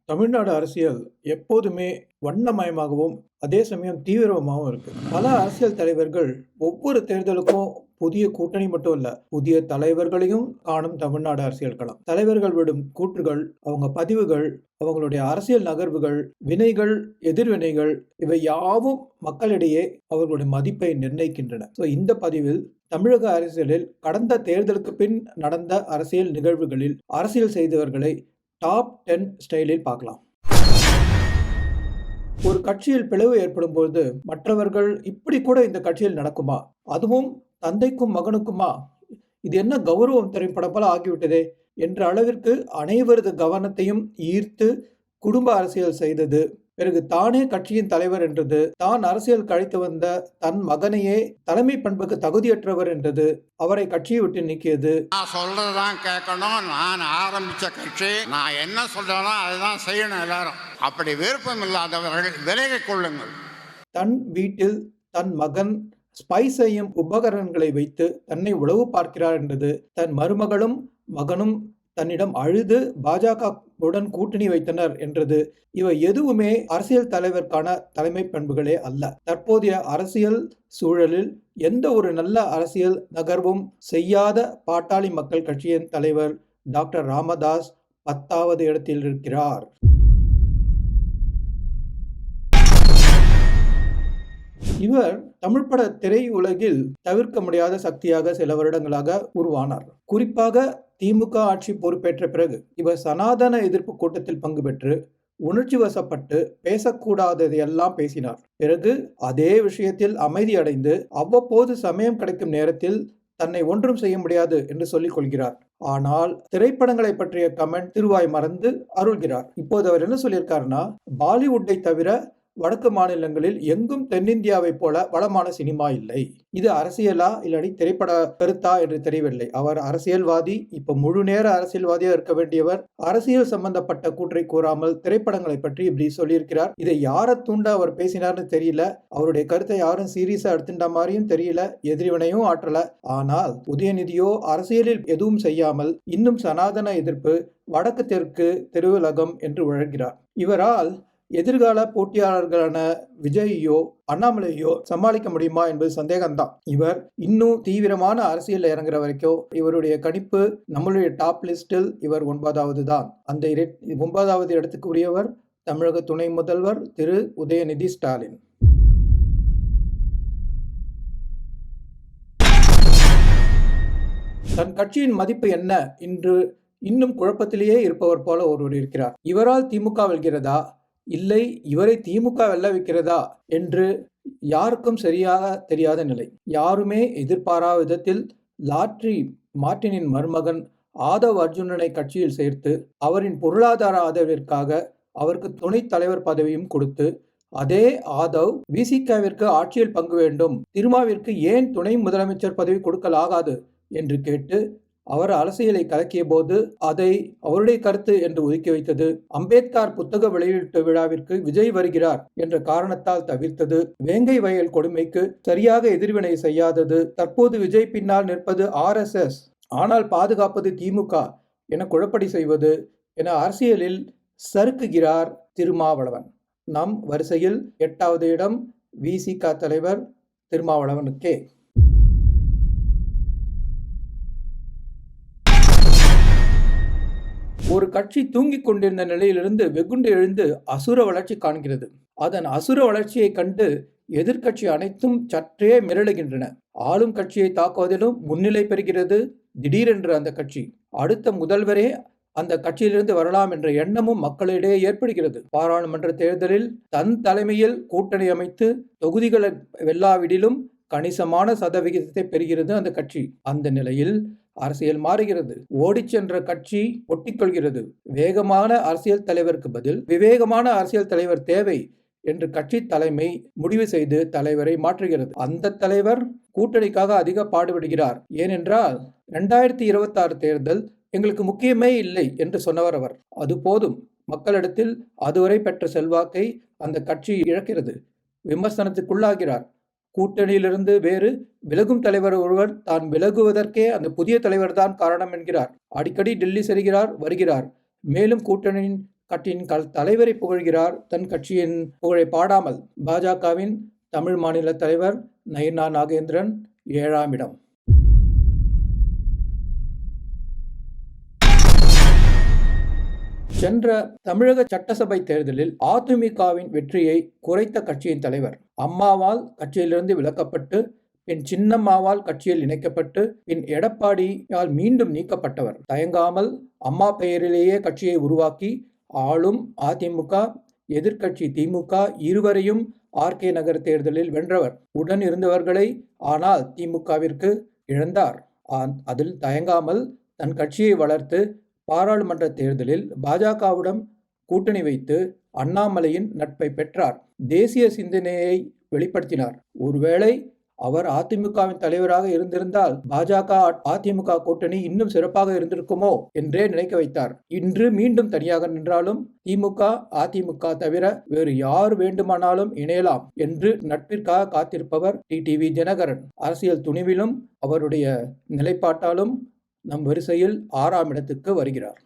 தமிழ்நாடு அரசியல் எப்போதுமே வண்ணமயமாகவும், அதே சமயம் தீவிரமாகவும் இருக்கு. பல அரசியல் தலைவர்கள் ஒவ்வொரு தேர்தலுக்கும் புதிய கூட்டணி மட்டும் இல்ல, புதிய தலைவர்களையும் காணும் தமிழ்நாடு அரசியல் களம். தலைவர்கள் விடும் கூற்றுகள், அவங்க பதிவுகள், அவங்களுடைய அரசியல் நகர்வுகள், வினைகள், எதிர்வினைகள் இவை யாவும் மக்களிடையே அவர்களுடைய மதிப்பை நிர்ணயிக்கின்றன. இந்த பதிவில் தமிழக அரசியலில் கடந்த தேர்தலுக்கு பின் நடந்த அரசியல் நிகழ்வுகளில் அரசியல் செய்தவர்களை டாப் 10 ஸ்டைலில் பார்க்கலாம். ஒரு கட்சியில் பிளவு ஏற்படும் பொழுது மற்றவர்கள் இப்படி கூட இந்த கட்சியில் நடக்குமா, அதுவும் தந்தைக்கும் மகனுக்குமா, இது என்ன கௌரவம் திரைப்படம் போல ஆகிவிட்டதே என்ற அளவிற்கு அனைவரது கவனத்தையும் ஈர்த்து குடும்ப அரசியல் செய்தது. பிறகு தானே கட்சியின் தலைவர் என்றது, தான் அரசியல் கழித்து வந்த தன் மகனையே தலைமை பண்புக்கு தகுதியற்றவர் என்றது, அவரை கட்சியை விட்டு நீக்கியது. நான் சொல்றதுதான் கேட்கணும், நான் ஆரம்பிச்ச கட்சி, நான் என்ன சொல்றேனோ அதுதான் செய்யணும் எல்லாரும். அப்படி விருப்பம் இல்லாதவர்கள் விலகிக் கொள்ளுங்கள். தன் வீட்டில் தன் மகன் ஸ்பை செய்யும் உபகரணங்களை வைத்து தன்னை உளவு பார்க்கிறார் என்றது, தன் மருமகளும் மகனும் தன்னிடம் அழுது பாஜகவுடன் கூட்டணி வைத்தனர் என்றது, இவை எதுவுமே அரசியல் தலைவருக்கான தலைமை பண்புகளே அல்ல. தற்போதைய அரசியல் சூழலில் எந்த ஒரு நல்ல அரசியல் நகர்வும் செய்யாத பாட்டாளி மக்கள் கட்சியின் தலைவர் டாக்டர் ராமதாஸ் 10வது இடத்தில் இருக்கிறார். இவர் தமிழ் பட திரையுலகில் தவிர்க்க முடியாத சக்தியாக சில வருடங்களாக உருவானார். குறிப்பாக திமுக ஆட்சி பொறுப்பேற்ற பிறகு இவர் சனாதன எதிர்ப்பு கூட்டத்தில் பங்கு பெற்று உணர்ச்சி வசப்பட்டு பேசக்கூடாததையெல்லாம் பேசினார். பிறகு அதே விஷயத்தில் அமைதி அடைந்து அவ்வப்போது சமயம் கிடைக்கும் நேரத்தில் தன்னை ஒன்றும் செய்ய முடியாது என்று சொல்லிக் கொள்கிறார். ஆனால் திரைப்படங்களை பற்றிய கமெண்ட் திருவாய் மறந்து அருள்கிறார். இப்போது அவர் என்ன சொல்லியிருக்காருன்னா, பாலிவுட்டை தவிர வடக்கு மாநிலங்களில் எங்கும் தென்னிந்தியாவை போல வளமான சினிமா இல்லை. இது அரசியலா இல்லாடி திரைப்பட கருத்தா என்று தெரியவில்லை. அவர் அரசியல்வாதி, இப்ப முழு நேர அரசியல்வாதியா இருக்க வேண்டியவர் அரசியல் சம்பந்தப்பட்ட கூற்றை கூறாமல் திரைப்படங்களை பற்றி இப்படி சொல்லியிருக்கிறார். இதை யாரை தூண்ட அவர் பேசினார்னு தெரியல. அவருடைய கருத்தை யாரும் சீரியஸா எடுத்துட்ட மாதிரியும் தெரியல. எதிர்வினையும் ஆற்றல. ஆனால் உதயநிதியோ அரசியலில் எதுவும் செய்யாமல் இன்னும் சனாதன எதிர்ப்பு, வடக்கு தெற்கு தெருவுலகம் என்று வழங்குகிறார். இவரால் எதிர்கால போட்டியாளர்களான விஜய்யோ அண்ணாமலையோ சமாளிக்க முடியுமா என்பது சந்தேகம்தான். இவர் இன்னும் தீவிரமான அரசியல் இறங்குற வரைக்கும் இவருடைய கணிப்பு நம்மளுடைய டாப் லிஸ்டில் இவர் 9வது தான். அந்த 9வது இடத்துக்கு உரியவர் தமிழக துணை முதல்வர் திரு உதயநிதி ஸ்டாலின். தன் கட்சியின் மதிப்பு என்ன என்று இன்னும் குழப்பத்திலேயே இருப்பவர் போல ஒருவர் இருக்கிறார். இவரால் திமுக வெல்கிறதா, இல்லை இவரை திமுக வெல்ல வைக்கிறதா என்று யாருக்கும் சரியாக தெரியாத நிலை. யாருமே எதிர்பாராத விதத்தில் லாட்ரி மார்டினின் மருமகன் ஆதவ் அர்ஜுனனை கட்சியில் சேர்த்து அவரின் பொருளாதார ஆதரவிற்காக அவருக்கு துணைத் தலைவர் பதவியும் கொடுத்து, அதே ஆதவ் விசிகவிற்கு ஆட்சியில் பங்கு வேண்டும், திருமாவிற்கு ஏன் துணை முதலமைச்சர் பதவி கொடுக்கலாகாது என்று கேட்டு அவர் அரசியலை கலக்கிய போது அதை அவருடைய கருத்து என்று ஒதுக்கி வைத்தது. அம்பேத்கர் புத்தக வெளியீட்டு விழாவிற்கு விஜய் வருகிறார் என்ற காரணத்தால் தவிர்த்தது. வேங்கை வயல் கொடுமைக்கு சரியாக எதிர்வினை செய்யாதது. தற்போது விஜய் பின்னால் நிற்பது RSS, ஆனால் பாதுகாப்பது திமுக என குழப்படி செய்வது என அரசியலில் சறுக்குகிறார் திருமாவளவன். நம் வரிசையில் 8வது இடம் விசிக தலைவர் திருமாவளவனுக்கே. ஒரு கட்சி தூங்கிக் கொண்டிருந்த நிலையிலிருந்து வெகுண்டு எழுந்து அசுர வளர்ச்சி காண்கிறது. அதன் அசுர வளர்ச்சியை கண்டு எதிர்கட்சி அனைத்தும் சற்றே மிரளுகின்றன. ஆளும் கட்சியை தாக்குவதிலும் முன்னிலை பெறுகிறது. திடீரென்று அந்த கட்சி அடுத்த முதல்வரே அந்த கட்சியிலிருந்து வரலாம் என்ற எண்ணமும் மக்களிடையே ஏற்படுகிறது. பாராளுமன்ற தேர்தலில் தன் தலைமையில் கூட்டணி அமைத்து தொகுதிகளை வெல்லாவிடிலும் கணிசமான சதவிகிதத்தை பெறுகிறது அந்த கட்சி. அந்த நிலையில் அரசியல் மாறுகிறது. ஓடிச் சென்ற கட்சி ஒட்டிக்கொள்கிறது. வேகமான அரசியல் தலைவருக்கு பதில் விவேகமான அரசியல் தலைவர் தேவை என்று கட்சி தலைமை முடிவு செய்து தலைவரை மாற்றுகிறது. அந்த தலைவர் கூட்டணிக்காக அதிக பாடுபடுகிறார். ஏனென்றால் 2026 தேர்தல் எங்களுக்கு முக்கியமே இல்லை என்று சொன்னவர் அவர். அது போதும். மக்களிடத்தில் அதுவரை பெற்ற செல்வாக்கை அந்த கட்சி இழக்கிறது. விமர்சனத்துக்குள்ளாகிறார். கூட்டணியிலிருந்து வேறு விலகும் தலைவர் ஒருவர் தான் விலகுவதற்கே அந்த புதிய தலைவர் தான் காரணம் என்கிறார். அடிக்கடி டெல்லி செல்கிறார், வருகிறார். மேலும் கூட்டணியின் கட்சியின் தலைவரை புகழ்கிறார், தன் கட்சியின் புகழை பாடாமல். பாஜகவின் தமிழ் மாநில தலைவர் நயினா நாகேந்திரன் 7ஆம் இடம். சென்ற தமிழக சட்டசபை தேர்தலில் அதிமுகவின் வெற்றியை குறைத்த கட்சியின் தலைவர். அம்மாவால் கட்சியிலிருந்து விலக்கப்பட்டு, பின் சின்னம்மாவால் கட்சியில் இணைக்கப்பட்டு, பின் எடப்பாடியால் மீண்டும் நீக்கப்பட்டவர். தயங்காமல் அம்மா பெயரிலேயே கட்சியை உருவாக்கி ஆளும் அதிமுக, எதிர்க்கட்சி திமுக இருவரையும் RK நகர் தேர்தலில் வென்றவர். உடன் இருந்தவர்களை ஆனால் திமுகவிற்கு இழந்தார். அதில் தயங்காமல் தன் கட்சியை வளர்த்து பாராளுமன்ற தேர்தலில் பாஜகவுடன் கூட்டணி வைத்து அண்ணாமலையின் நட்பை பெற்றார். தேசிய சிந்தனையை வெளிப்படுத்தினார். ஒருவேளை அவர் அதிமுகவின் தலைவராக இருந்திருந்தால் பாஜக அதிமுக கூட்டணி இன்னும் சிறப்பாக இருந்திருக்குமோ என்றே நினைக்க வைத்தார். இன்று மீண்டும் தனியாக நின்றாலும் திமுக அதிமுக தவிர வேறு யார் வேண்டுமானாலும் இணையலாம் என்று நட்பிற்காக காத்திருப்பவர் டிடிவி தினகரன். அரசியல் துணிவிலும் அவருடைய நிலைப்பாட்டாலும் நம் வரிசையில் 6ஆம் இடத்துக்கு வருகிறார்.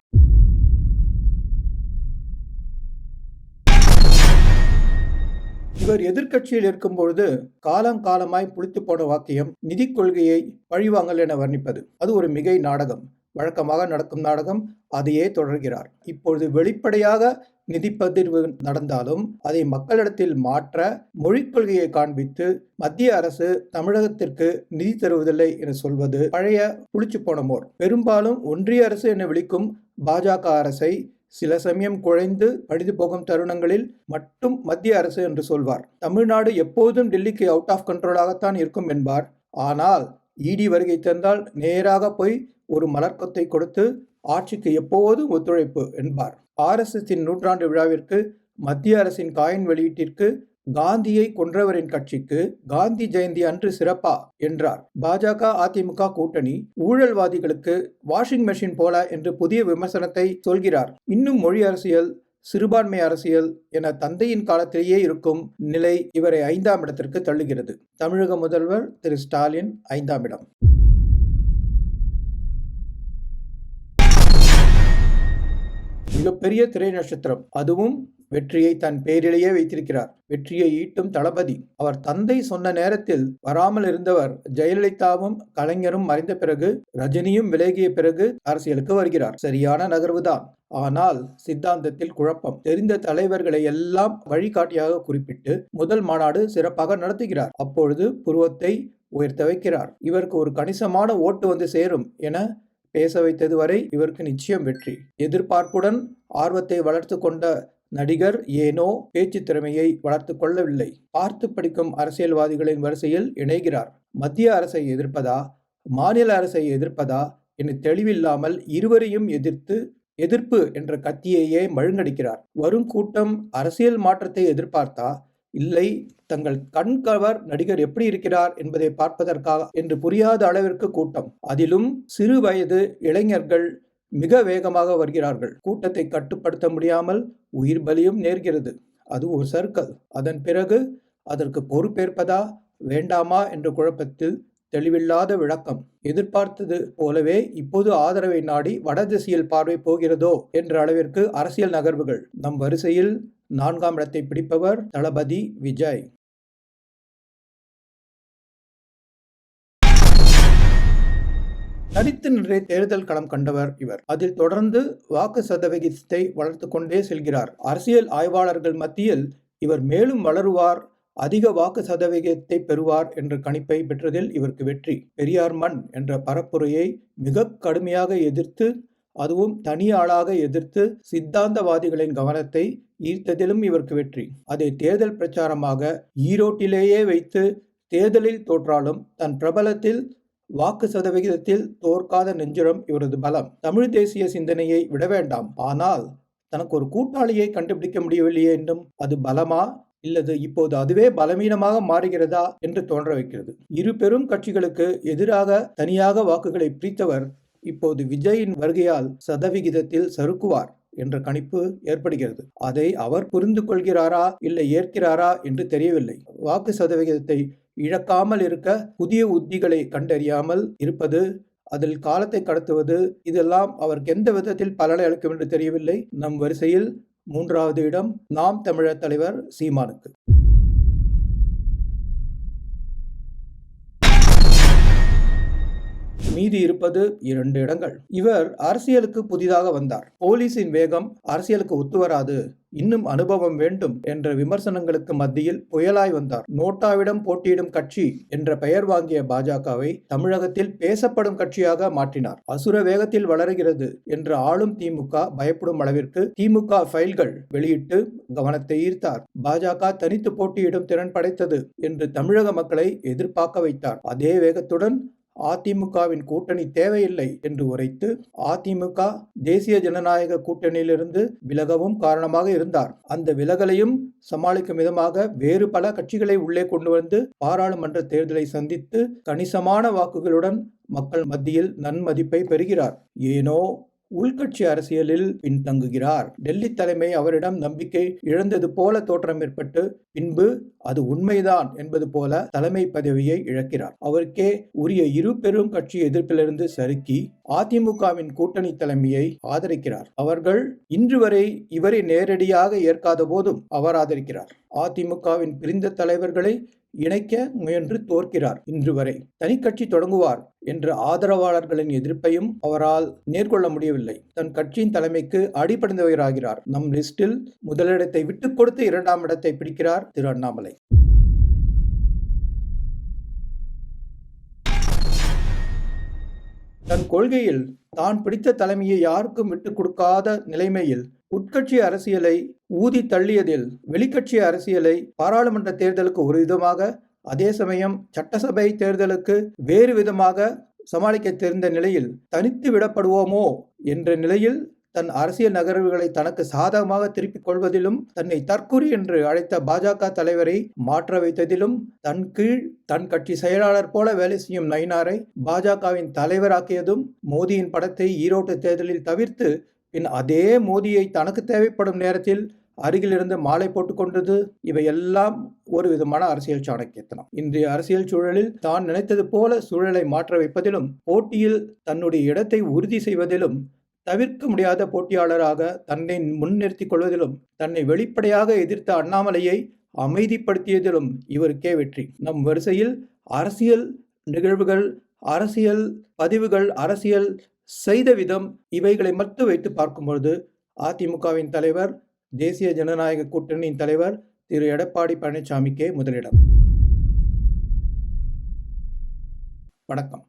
இவர் எதிர்க்கட்சியில் இருக்கும் பொழுது காலங்காலமாய் புளித்து போன வாக்கியம் நிதி கொள்கையை பழிவாங்கல் என வர்ணிப்பது. அது ஒரு மிகை நாடகம். வழக்கமாக நடக்கும் நாடகம். அதையே தொடர்கிறார். இப்பொழுது வெளிப்படையாக நிதி பகிர்வு நடந்தாலும் அதை மக்களிடத்தில் மாற்ற மொழிக் கொள்கையை காண்பித்து மத்திய அரசு தமிழகத்திற்கு நிதி தருவதில்லை என சொல்வது பழைய புளிச்சு போன மோர். பெரும்பாலும் ஒன்றிய அரசு என விളിக்கும் பாஜக அரசை சில சமயம் குழைந்து பழிது போகும் தருணங்களில் மட்டும் மத்திய அரசு என்று சொல்வார். தமிழ்நாடு எப்போதும் டெல்லிக்கு அவுட் ஆஃப் கண்ட்ரோலாகத்தான் இருக்கும் என்பார். ஆனால் ED வருகை தந்தால் நேராக போய் ஒரு மலர்கொத்தை கொடுத்து ஆட்சிக்கு எப்போதும் ஒத்துழைப்பு என்பார். RSSின் நூற்றாண்டு விழாவிற்கு, மத்திய அரசின் காயின் வெளியீட்டிற்கு, காந்தியை கொன்றவரின் கட்சிக்கு காந்தி ஜெயந்தி அன்று சிறப்பா என்றார். பாஜக அதிமுக கூட்டணி ஊழல்வாதிகளுக்கு வாஷிங் மெஷின் போல என்று புதிய விமர்சனத்தை சொல்கிறார். இன்னும் மொழி அரசியல், சிறுபான்மை அரசியல் என தந்தையின் காலத்திலேயே இருக்கும் நிலை இவரை 5ஆம் இடத்திற்கு தள்ளுகிறது. தமிழக முதல்வர் திரு ஸ்டாலின் 5ஆம் இடம். மிகப்பெரிய திரை நட்சத்திரம். அதுவும் வெற்றியை தன் பெயரிலேயே வைத்திருக்கிறார். வெற்றியை ஈட்டும் தளபதி. அவர் தந்தை சொன்ன நேரத்தில் வராமல் இருந்தவர். ஜெயலலிதாவும் கலைஞரும் மறைந்த பிறகு, ரஜினியும் விலகிய பிறகு அரசியலுக்கு வருகிறார். சரியான நகர்வுதான். ஆனால் சித்தாந்தத்தில் குழப்பம். தெரிந்த தலைவர்களை எல்லாம் வழிகாட்டியாக குறிப்பிட்டு முதல் மாநாடு சிறப்பாக நடத்துகிறார். அப்பொழுது புருவத்தை உயர்த்த வைக்கிறார். இவருக்கு ஒரு கணிசமான ஓட்டு வந்து சேரும் என பேச வைத்தது வரை இவருக்கு நிச்சயம் வெற்றி. எதிர்பார்ப்புடன் ஆர்வத்தை வளர்த்து கொண்ட நடிகர் ஏனோ பேச்சு திறமையை வளர்த்து கொள்ளவில்லை. பார்த்து படிக்கும் அரசியல்வாதிகளின் வரிசையில் இணைகிறார். மத்திய அரசை எதிர்ப்பதா, மாநில அரசை எதிர்ப்பதா என தெளிவில்லாமல் இருவரையும் எதிர்ப்பு என்ற கத்தியையே மழுங்கடிக்கிறார். வரும் கூட்டம் அரசியல் மாற்றத்தை எதிர்பார்த்தா, இல்லை தங்கள் கண்கவர் நடிகர் எப்படி இருக்கிறார் என்பதை பார்ப்பதற்காக என்று புரியாத அளவிற்கு கூட்டம். அதிலும் சிறு வயது இளைஞர்கள் மிக வேகமாக வருகிறார்கள். கூட்டத்தை கட்டுப்படுத்த முடியாமல் உயிர் பலியும் நேர்கிறது. அது ஒரு சர்க்கல். அதன் பிறகு அதற்கு பொறுப்பேற்பதா வேண்டாமா என்ற குழப்பத்தில் தெளிவில்லாத விளக்கம். எதிர்பார்த்தது போலவே இப்போது ஆதரவை நாடி வடதிசையில் பார்வை போகிறதோ என்ற அளவிற்கு அரசியல் நகர்வுகள். நம் வரிசையில் 4ஆம் இடத்தை பிடிப்பவர் தளபதி விஜய். தனித்து நின்றே தேர்தல் களம் கண்டவர் இவர். அதில் தொடர்ந்து வாக்கு சதவிகிதத்தை வளர்த்து கொண்டே செல்கிறார். அரசியல் ஆய்வாளர்கள் மத்தியில் இவர் மேலும் வளருவார், அதிக வாக்கு சதவிகிதத்தை பெறுவார் என்ற கணிப்பை பெற்றதில் இவருக்கு வெற்றி. பெரியார் மண் என்ற பரப்புரையை மிக கடுமையாக எதிர்த்து, அதுவும் தனி ஆளாக எதிர்த்து சித்தாந்தவாதிகளின் கவனத்தை ஈர்த்ததிலும் இவருக்கு வெற்றி. அதை தேர்தல் பிரச்சாரமாக ஈரோட்டிலேயே வைத்து தேர்தலில் தோற்றாலும் தன் பிரபலத்தில் வாக்கு சதவிகிதத்தில் தோற்காத நெஞ்சுரம் இவரது பலம். தமிழ் தேசிய சிந்தனையை விட வேண்டாம். ஆனால் தனக்கு ஒரு கூட்டாளியை கண்டுபிடிக்க முடியவில்லையே என்றும் அது பலமா இல்லது இப்போது அதுவே பலவீனமாக மாறுகிறதா என்று தோன்ற வைக்கிறது. இரு பெரும் கட்சிகளுக்கு எதிராக தனியாக வாக்குகளை பிரித்தவர் இப்போது விஜயின் வருகையால் சதவிகிதத்தில் சறுக்குவார் என்ற கணிப்பு ஏற்படுகிறது. அதை அவர் புரிந்து கொள்கிறாரா இல்லை ஏற்கிறாரா என்று தெரியவில்லை. வாக்கு சதவிகிதத்தை இழக்காமல் இருக்க புதிய உத்திகளை கண்டறியாமல் இருப்பது, அதில் காலத்தை கடத்துவது, இதெல்லாம் அவருக்கு எந்த விதத்தில் பலனை அளிக்கும் என்று தெரியவில்லை. நம் வரிசையில் 3வது இடம் நாம் தமிழர் தலைவர் சீமானுக்கு. மீதி இருப்பது 2 இடங்கள். இவர் அரசியலுக்கு புதிதாக வந்தார். போலீசின் வேகம் அரசியலுக்கு ஒத்துவராது, இன்னும் அனுபவம் வேண்டும் என்ற விமர்சனங்களுக்கு மத்தியில் புயலாய் வந்தார். நோட்டாவிடம் போட்டியிடும் கட்சி என்ற பெயர் வாங்கிய பாஜகவை தமிழகத்தில் பேசப்படும் கட்சியாக மாற்றினார். அசுர வேகத்தில் வளர்கிறது என்று ஆளும் திமுக பயப்படும் அளவிற்கு திமுக ஃபைல்கள் வெளியிட்டு கவனத்தை ஈர்த்தார். பாஜக தனித்து போட்டியிடும் திறன் படைத்தது என்று தமிழக மக்களை எதிர்பார்க்க வைத்தார். அதே வேகத்துடன் அதிமுகவின் கூட்டணி தேவையில்லை என்று உரைத்து அதிமுக தேசிய ஜனநாயக கூட்டணியிலிருந்து விலகவும் காரணமாக இருந்தார். அந்த விலகலையும் சமாளிக்கும் விதமாக வேறு பல கட்சிகளை உள்ளே கொண்டு வந்து பாராளுமன்ற தேர்தலை சந்தித்து கணிசமான வாக்குகளுடன் மக்கள் மத்தியில் நன்மதிப்பை பெறுகிறார். ஏனோ உள்கட்சி அரசியலில் பின்தங்குகிறார். டெல்லி தலைமை அவரிடம் நம்பிக்கை இழந்தது போல தோற்றம் ஏற்பட்டு பின்பு அது உண்மைதான் என்பது போல தலைமை பதவியை இழக்கிறார். அவருக்கே உரிய இரு பெரும் கட்சி எதிர்ப்பிலிருந்து சறுக்கி அதிமுகவின் கூட்டணி தலைமையை ஆதரிக்கிறார். அவர்கள் இன்று வரை இவரை நேரடியாக ஏற்காத போதும் அவர் ஆதரிக்கிறார். அதிமுகவின் பிரிந்த தலைவர்களை இணைக்க முயன்று தோற்கிறார். இன்று வரை தனிக்கட்சி தொடங்குவார் என்ற ஆதரவாளர்களின் எதிர்ப்பையும் அவரால் நேர்கொள்ள முடியவில்லை. தன் கட்சியின் தலைமைக்கு அடிபணிந்தவராகிறார். நம் லிஸ்டில் முதலிடத்தை விட்டுக் கொடுத்து 2ஆம் இடத்தை பிடிக்கிறார் திரு அண்ணாமலை. தன் கொள்கையில் தான் பிடித்த தலைமையை யாருக்கும் விட்டுக் கொடுக்காத நிலைமையில் உட்கட்சி அரசியலை ஊதி தள்ளியதில் வெளிக்கட்சி அரசியலை பாராளுமன்ற தேர்தலுக்கு ஒரு விதமாக, அதே சமயம் சட்டசபை தேர்தலுக்கு வேறு விதமாக சமாளிக்க தெரிந்த நிலையில் தனித்து விடப்படுவோமோ என்ற நிலையில் தன் அரசியல் நகர்வுகளை தனக்கு சாதகமாக திருப்பிக் கொள்வதிலும் தன்னை தற்குறி என்று அழைத்த பாஜக தலைவரை மாற்ற வைத்ததிலும் தன் கீழ் தன் கட்சி செயலாளர் போல வேலை செய்யும் நயினாரை பாஜகவின் தலைவராக்கியதும் மோடியின் படத்தை ஈரோட்டு தேர்தலில் தவிர்த்து பின் அதே மோடியை தனக்கு தேவைப்படும் நேரத்தில் அருகிலிருந்து மாலை போட்டுக் கொண்டது, இவையெல்லாம் ஒரு விதமான அரசியல் சாணக்கியத்தனம். இன்றைய அரசியல் சூழலில் தான் நினைத்தது போல சூழலை மாற்ற வைப்பதிலும் போட்டியில் தன்னுடைய இடத்தை உறுதி செய்வதிலும் தவிர்க்க முடியாத போட்டியாளராக தன்னை முன்னிறுத்திக் கொள்வதிலும் தன்னை வெளிப்படையாக எதிர்த்த அண்ணாமலையை அமைதிப்படுத்தியதிலும் இவருக்கே வெற்றி. நம் வரிசையில் அரசியல் நிகழ்வுகள், அரசியல் பதிவுகள், அரசியல் செய்த விதம் இவைகளை மட்டும் வைத்து பார்க்கும்பொழுது அதிமுகவின் தலைவர், தேசிய ஜனநாயக கூட்டணியின் தலைவர் திரு எடப்பாடி பழனிசாமிக்கே முதலிடம். வணக்கம்.